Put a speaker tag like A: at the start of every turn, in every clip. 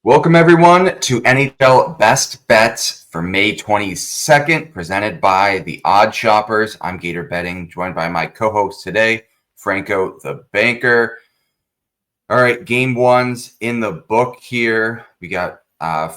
A: Welcome, everyone, to NHL Best Bets for May 22nd, presented by the Odd Shoppers. I'm Gator Betting, joined by my co-host today, Franco the Banker. All right, game one's in the book here. We got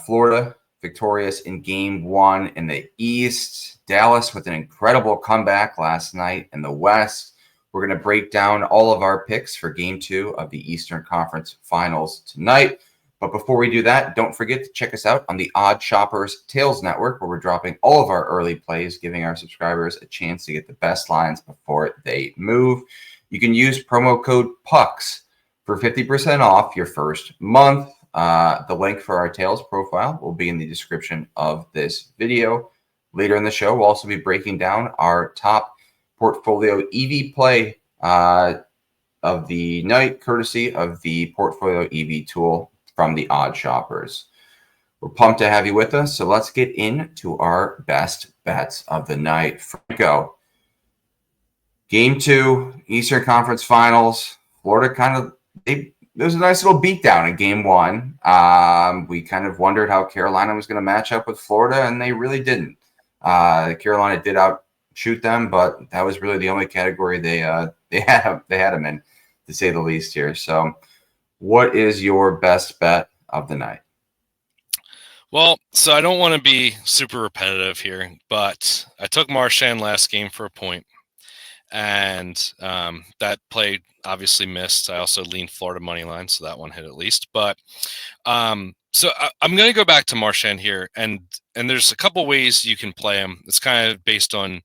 A: Florida victorious in game one in the East. Dallas with an incredible comeback last night in the West. We're going to break down all of our picks for game two of the Eastern Conference Finals tonight. But before we do that, don't forget to check us out on the Odd Shoppers Tails Network, where we're dropping all of our early plays, giving our subscribers a chance to get the best lines before they move. You can use promo code PUCKS for 50% off your first month. The link for our Tails profile will be in the description of this video. Later in the show, we'll also be breaking down our top portfolio EV play of the night, courtesy of the Portfolio EV tool from the Odd Shoppers. We're pumped to have you with us, so let's get into our best bets of the night. Franco, game two, Eastern Conference Finals. Florida there was a nice little beatdown in game one. We kind of wondered how Carolina was going to match up with Florida, and they really didn't. Carolina did outshoot them, but that was really the only category they had them in, to say the least here. So what is your best bet of the night?
B: Well, so I don't want to be super repetitive here, but I took Marchand last game for a point, and that play obviously missed. I also leaned Florida money line, so that one hit at least. But I'm going to go back to Marchand here, and there's a couple ways you can play him. It's kind of based on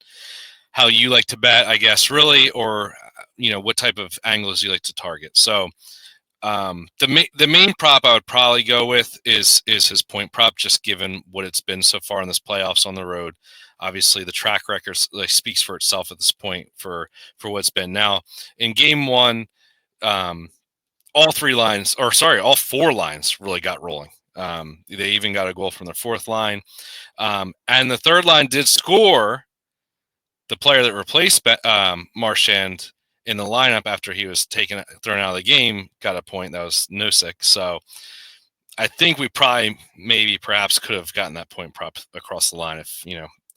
B: how you like to bet, I guess, really, or what type of angles you like to target. So the main prop I would probably go with is his point prop, just given what it's been so far in this playoffs on the road. Obviously, the track record speaks for itself at this point for what's been. Now, in game one, all four lines really got rolling. They even got a goal from their fourth line. And the third line did score. The player that replaced Marchand in the lineup after he was thrown out of the game got a point. That was Nosek. So I think we perhaps could have gotten that point prop across the line if,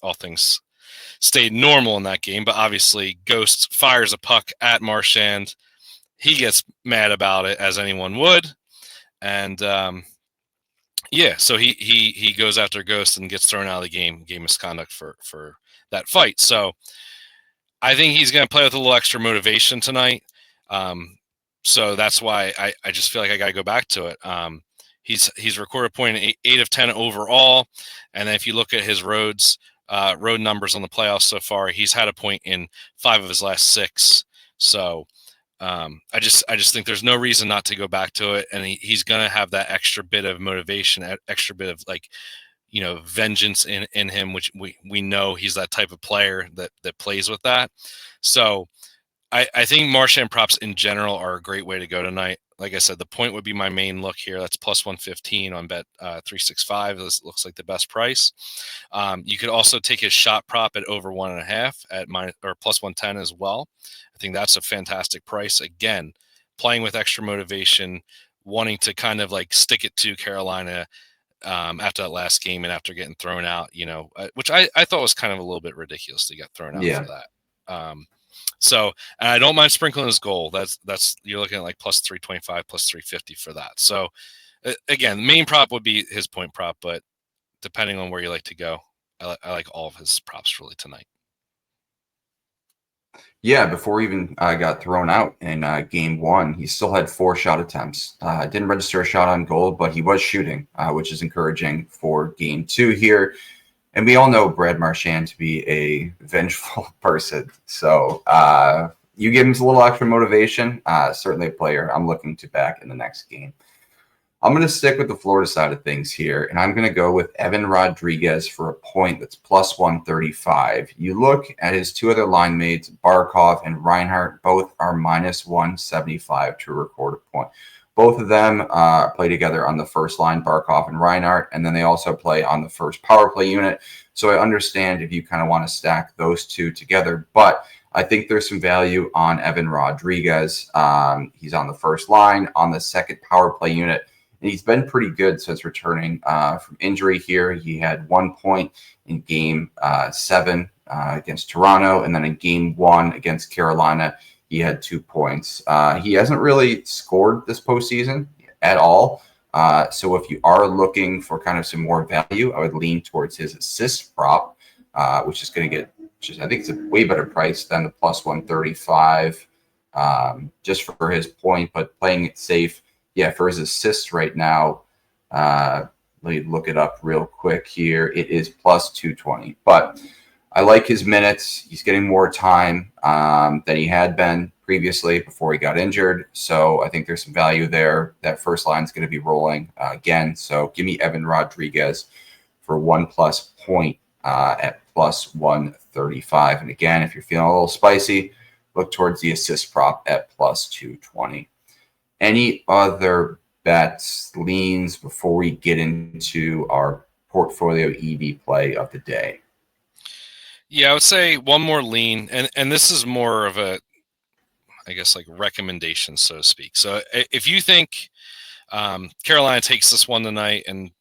B: all things stayed normal in that game. But obviously Ghost fires a puck at Marchand. He gets mad about it, as anyone would. And so he goes after Ghost and gets thrown out of the game misconduct for that fight. So I think he's going to play with a little extra motivation tonight. So that's why I just feel like I got to go back to it. He's recorded a point in 8 of 10 overall. And then if you look at his road numbers on the playoffs so far, he's had a point in 5 of his last 6. So I just think there's no reason not to go back to it. And he's going to have that extra bit of motivation, extra bit of vengeance in him, which we know he's that type of player that plays with that. So I think Marchand props in general are a great way to go tonight. Like I said, the point would be my main look here. That's plus 115 on bet 365. This looks like the best price. You could also take his shot prop at over 1.5 at plus 110 as well. I think that's a fantastic price. Again, playing with extra motivation, wanting to kind of stick it to Carolina after that last game and after getting thrown out, which I thought was kind of a little bit ridiculous to get thrown out for that. So, and I don't mind sprinkling his goal. That's you're looking at plus 325, plus 350 for that. So again, main prop would be his point prop, but depending on where you like to go, I like all of his props really tonight.
A: Yeah, before he even got thrown out in game one, he still had 4 shot attempts. Didn't register a shot on goal, but he was shooting, which is encouraging for game two here. And we all know Brad Marchand to be a vengeful person. So you give him a little extra motivation. Certainly a player I'm looking to back in the next game. I'm going to stick with the Florida side of things here, and I'm going to go with Evan Rodrigues for a point that's plus 135. You look at his 2 other line mates, Barkov and Reinhart, both are minus 175 to record a point. Both of them play together on the first line, Barkov and Reinhart, and then they also play on the first power play unit. So I understand if you kind of want to stack those two together, but I think there's some value on Evan Rodrigues. He's on the first line, on the second power play unit. and he's been pretty good since returning from injury here. He had 1 point in game 7 against Toronto, and then in game 1 against Carolina, he had 2 points. He hasn't really scored this postseason at all. So if you are looking for kind of some more value, I would lean towards his assist prop, which is going to get, I think it's a way better price than the plus 135 just for his point, but playing it safe. Yeah, for his assists right now, let me look it up real quick here. It is plus 220, but I like his minutes. He's getting more time than he had been previously before he got injured. So I think there's some value there. That first line is going to be rolling again. So give me Evan Rodrigues for 1+ point at plus 135. And again, if you're feeling a little spicy, look towards the assist prop at plus 220. Any other bets, leans before we get into our portfolio EV play of the day?
B: Yeah, I would say one more lean, and this is more of a, I guess, like recommendation, so to speak. So if you think Carolina takes this one tonight, and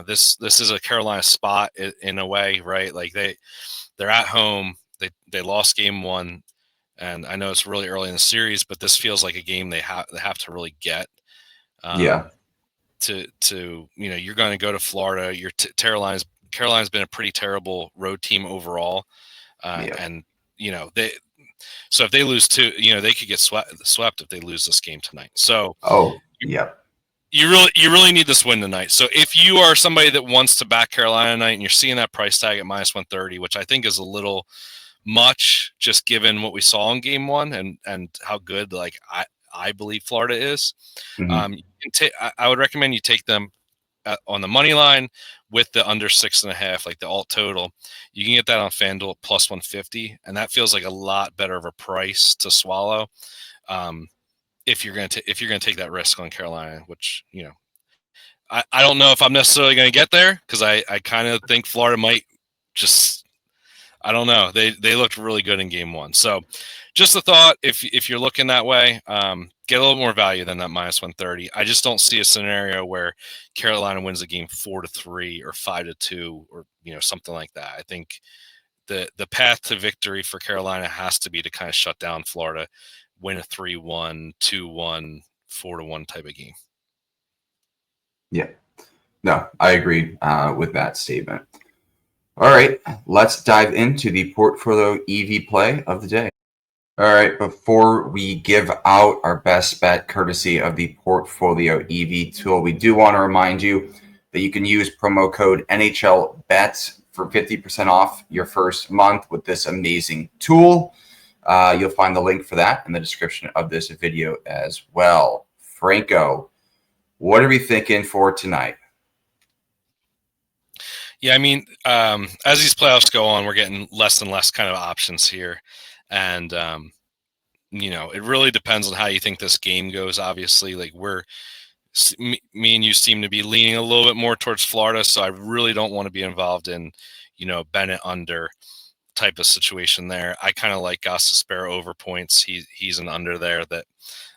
B: this is a Carolina spot in a way, right? Like they're at home, they lost game 1, and I know it's really early in the series, but this feels like a game they have to really get.
A: Yeah.
B: To you're going to go to Florida. Carolina's been a pretty terrible road team overall,
A: Yeah.
B: and so if they lose two, they could get swept if they lose this game tonight. So
A: yeah.
B: you really need this win tonight. So if you are somebody that wants to back Carolina tonight and you're seeing that price tag at minus 130, which I think is a little much just given what we saw in game 1 and how good I believe Florida is.
A: Mm-hmm.
B: I would recommend you take them on the money line with the under 6.5, like the alt total. You can get that on FanDuel at plus 150, and that feels like a lot better of a price to swallow if you're going to take that risk on Carolina, which I don't know if I'm necessarily going to get there, because I kind of think Florida might just, I don't know. They looked really good in game 1. So just a thought, if you're looking that way, get a little more value than that minus 130. I just don't see a scenario where Carolina wins a game 4-3 or 5-2 or something like that. I think the path to victory for Carolina has to be to kind of shut down Florida, win a 3-1, 2-1, 4-1 type of game.
A: Yeah. No, I agree with that statement. All right, let's dive into the portfolio EV play of the day. All right, before we give out our best bet courtesy of the portfolio EV tool, we do want to remind you that you can use promo code NHL BETS for 50% off your first month with this amazing tool. You'll find the link for that in the description of this video as well. Franco, what are we thinking for tonight?
B: Yeah, I mean, as these playoffs go on, we're getting less and less kind of options here. And, it really depends on how you think this game goes. Obviously, like me and you seem to be leaning a little bit more towards Florida. So I really don't want to be involved in, Bennett under type of situation there. I kind of like Gostisbehere over points. He's an under there that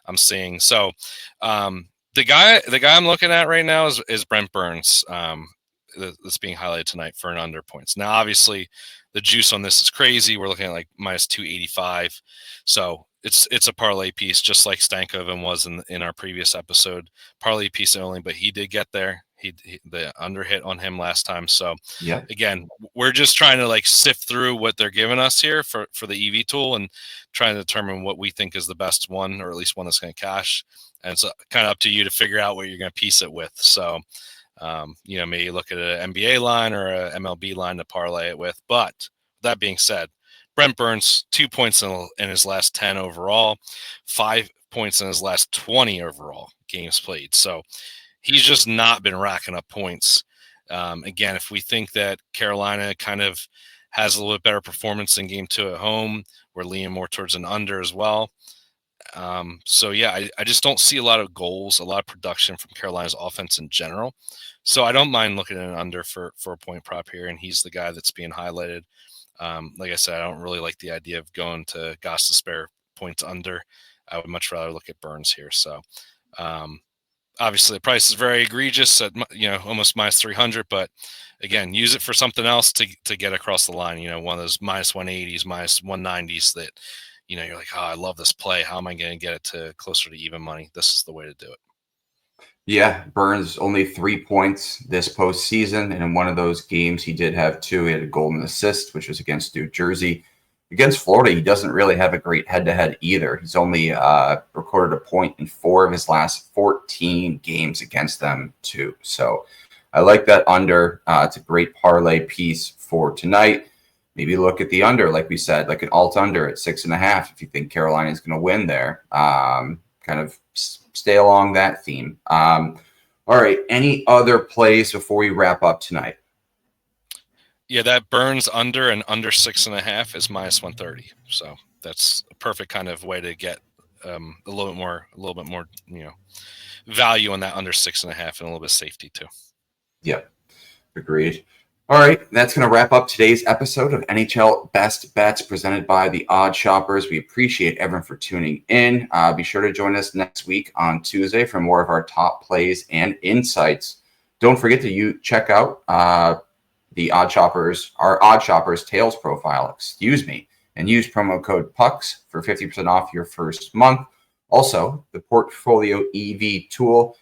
B: I'm seeing. So the guy I'm looking at right now is Brent Burns. That's being highlighted tonight for an under points. Now, obviously, the juice on this is crazy. We're looking at like minus 285. So it's a parlay piece, just like Stankoven was in our previous episode. Parlay piece only, but he did get there. He the under hit on him last time. So
A: Yeah.
B: again, we're just trying to like sift through what they're giving us here for the EV tool and trying to determine what we think is the best one, or at least one that's going to cash. And it's kind of up to you to figure out what you're going to piece it with. So maybe look at an NBA line or a MLB line to parlay it with. But that being said, Brent Burns, 2 points in his last 10 overall, 5 points in his last 20 overall games played. So he's just not been racking up points. Again, if we think that Carolina kind of has a little bit better performance in game 2 at home, we're leaning more towards an under as well. So yeah, I just don't see a lot of goals, a lot of production from Carolina's offense in general. So I don't mind looking at an under for a point prop here, and he's the guy that's being highlighted. Like I said, I don't really like the idea of going to Gostisbehere points under. I would much rather look at Burns here. So Obviously, the price is very egregious at almost minus 300, but again, use it for something else to get across the line. One of those minus 180s, minus 190s that you're like, oh, I love this play. How am I going to get it to closer to even money? This is the way to do it.
A: Yeah, Burns only 3 points this postseason, and in one of those games, he did have 2. He had a golden assist, which was against New Jersey. Against Florida, he doesn't really have a great head-to-head either. He's only recorded a point in 4 of his last 14 games against them, too. So I like that under. It's a great parlay piece for tonight. Maybe look at the under, like we said, like an alt under at 6.5 if you think Carolina is going to win there. Kind of stay along that theme. All right. Any other plays before we wrap up tonight?
B: Yeah, that Burns under and under 6.5 is minus 130. So that's a perfect kind of way to get a little bit more, value on that under 6.5 and a little bit of safety too.
A: Yep. Agreed. All right, that's going to wrap up today's episode of NHL Best Bets presented by the Odd Shoppers. We appreciate everyone for tuning in. Be sure to join us next week on Tuesday for more of our top plays and insights. Don't forget to check out the Odd Shoppers, our Odd Shoppers Tails profile, and use promo code PUCKS for 50% off your first month. Also, the Portfolio EV tool,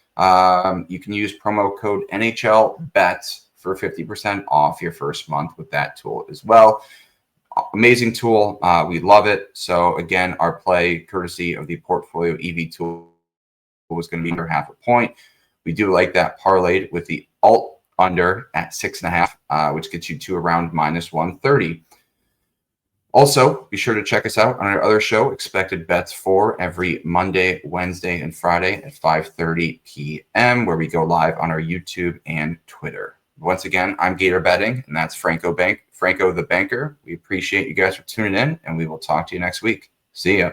A: you can use promo code NHL BETS for 50% off your first month with that tool as well. Amazing tool. We love it. So again, our play courtesy of the Portfolio EV tool was going to be under 0.5 point. We do like that parlayed with the alt under at 6.5, which gets you to around minus 130. Also, be sure to check us out on our other show, Expected Bets 4, every Monday, Wednesday, and Friday at 5:30 p.m., where we go live on our YouTube and Twitter. Once again, I'm Gator Betting, and that's Franco the Banker. We appreciate you guys for tuning in, and we will talk to you next week. See ya.